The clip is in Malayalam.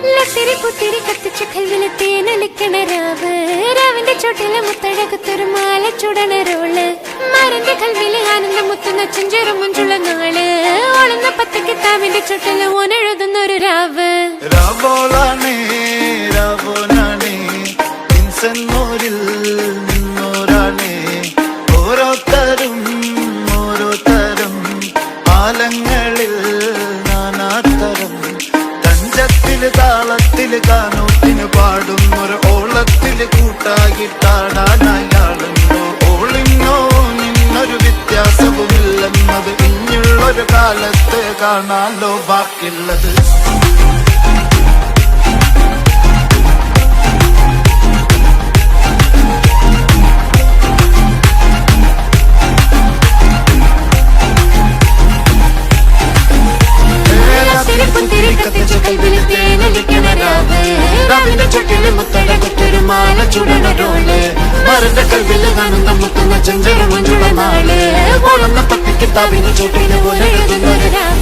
ലത്തിരി പുത്തിരി കത്തിച്ച കൽവിലെ തേനൊലിക്കണ രാവ് രാവിന്റെ ചോട്ടിലെ മുത്തഴകത്തൊരു മാല ചുടണ റോള് മരന്റെ കൽവിലെ ആനന്ദം മുത്തുന്ന ചെഞ്ചെറു മുഞ്ചുള്ള നാള് ഓളുന്ന പത്ത് കിതാബിന്റെ ചോട്ടിലെ ഓനെഴുതുന്നൊരു രാവ് രാവോളാണേ രാവോനാണേ ഇൻസന്നൂരിൽ നിന്നോരാണേ ഓരോരുത്തരും ഓരോരുത്തരും ആലങ്ങളിൽ നാനാത്തരം തഞ്ചത്തില് താളത്തില് കാനൂട്ടിന് പാടുന്നൊരു ഓളത്തില് കൂട്ടാകിട്ടാടാനയാളുണ്ടോ ഓളിന്നോ നിന്നൊരു വ്യത്യാസവുമില്ലെന്നത് ഇനിയുള്ളൊരു കാലത്ത് കാണാലോ ബാക്കിയുള്ളത് രാവിന്റെ ചുട്ടില് മുത്തഴകത്തൊരു മാല ചുടണ റോള് മരന്റെ കൽവില് കാണുന്ന മുത്തുന്ന ചെഞ്ചെറു മഞ്ചുള്ള നാള് ഓളുന്ന പത്ത് കിതാബിന്റെ ചോട്ടില് പോലെ എഴുതുന്നൊരു രാവ്